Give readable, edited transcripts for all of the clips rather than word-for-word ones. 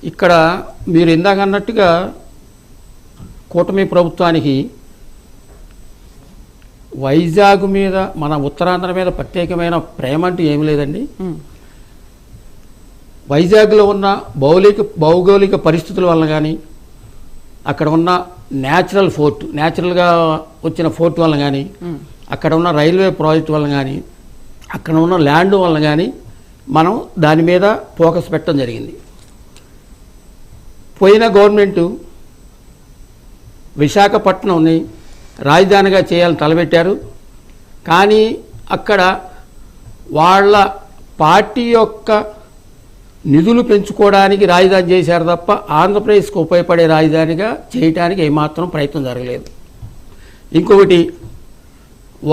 ఇక్కడ మీరు ఇందాక అన్నట్టుగా కూటమి ప్రభుత్వానికి వైజాగ్ మీద మన ఉత్తరాంధ్ర మీద ప్రత్యేకమైన ప్రేమ అంటూ ఏమి లేదండి. వైజాగ్లో ఉన్న భౌగోళిక పరిస్థితుల వల్ల కానీ, అక్కడ ఉన్న న్యాచురల్గా వచ్చిన ఫోర్ట్ వల్ల కానీ, అక్కడ ఉన్న రైల్వే ప్రాజెక్ట్ వల్ల కానీ, అక్కడ ఉన్న ల్యాండ్ వల్ల కానీ మనం దాని మీద ఫోకస్ పెట్టడం జరిగింది. పోయిన గవర్నమెంటు విశాఖపట్నంని రాజధానిగా చేయాలని తలపెట్టారు. కానీ అక్కడ వాళ్ళ పార్టీ యొక్క నిధులు పెంచుకోవడానికి రాజధాని చేశారు తప్ప ఆంధ్రప్రదేశ్కి ఉపయోగపడే రాజధానిగా చేయటానికి ఏమాత్రం ప్రయత్నం జరగలేదు. ఇంకొకటి,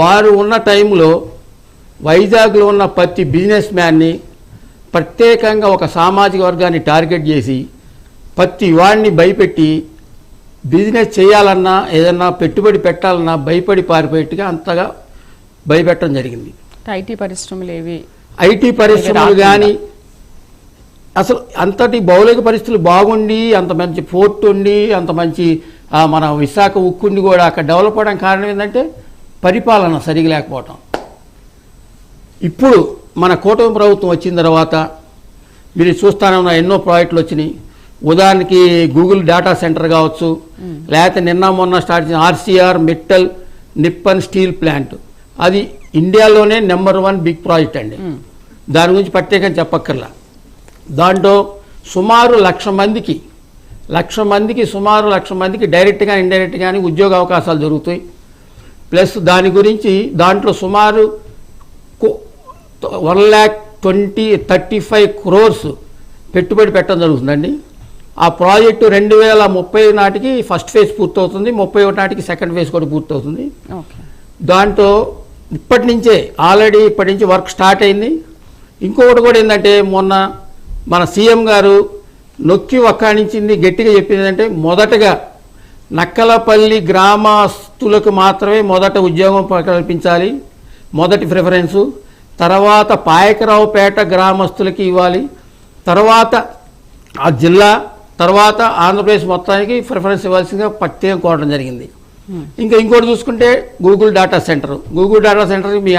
వారు ఉన్న టైంలో వైజాగ్లో ఉన్న ప్రతి బిజినెస్ మ్యాన్ని ప్రత్యేకంగా ఒక సామాజిక వర్గాన్ని టార్గెట్ చేసి ప్రతి వాడిని భయపెట్టి బిజినెస్ చేయాలన్నా ఏదన్నా పెట్టుబడి పెట్టాలన్నా భయపడి పారిపోయేట్టుగా అంతగా భయపెట్టడం జరిగింది. ఐటీ పరిశ్రమలు కానీ అసలు అంతటి భౌగోళిక పరిస్థితులు బాగుండి, అంత మంచి పోర్ట్ ఉండి, అంత మంచి మన విశాఖ ఉక్కుండి కూడా అక్కడ డెవలప్ అవడానికి కారణం ఏంటంటే పరిపాలన సరిగా లేకపోవటం. ఇప్పుడు మన కూటమి ప్రభుత్వం వచ్చిన తర్వాత మీరు చూస్తానే ఉన్న ఎన్నో ప్రాజెక్టులు వచ్చినాయి. ఉదాహరణకి గూగుల్ డేటా సెంటర్ కావచ్చు, లేకపోతే నిన్న మొన్న స్టార్ట్ చేసిన RCR Mittal Nippon steel plant, అది ఇండియాలోనే నెంబర్ 1 బిగ్ ప్రాజెక్ట్ అండి. దాని గురించి ప్రత్యేకంగా చెప్పక్కర్లా. దాంట్లో సుమారు 1,00,000 మందికి డైరెక్ట్గా ఇండైరెక్ట్ కానీ ఉద్యోగ అవకాశాలు జరుగుతాయి. ప్లస్ దాని గురించి దాంట్లో సుమారు 1,35 crores పెట్టుబడి పెట్టడం జరుగుతుందండి. ఆ ప్రాజెక్టు 2030 నాటికి ఫస్ట్ ఫేజ్ పూర్తవుతుంది, 31 నాటికి సెకండ్ ఫేజ్ కూడా పూర్తవుతుంది. దాంట్లో ఇప్పటి నుంచి వర్క్ స్టార్ట్ అయింది. ఇంకొకటి కూడా ఏంటంటే, మొన్న మన సీఎం గారు నొక్కి వక్కాణించింది, గట్టిగా చెప్పింది ఏంటంటే, మొదటగా నక్కలపల్లి గ్రామస్తులకు మాత్రమే మొదట ఉద్యోగం కల్పించాలి, మొదటి ప్రిఫరెన్సు. తర్వాత పాయకరావుపేట గ్రామస్తులకి ఇవ్వాలి, తర్వాత ఆ జిల్లా, తర్వాత ఆంధ్రప్రదేశ్ మొత్తానికి ప్రిఫరెన్స్ ఇవ్వాల్సిందిగా ప్రత్యేకం కోరడం జరిగింది. ఇంకా ఇంకోటి చూసుకుంటే గూగుల్ డేటా సెంటర్ మీ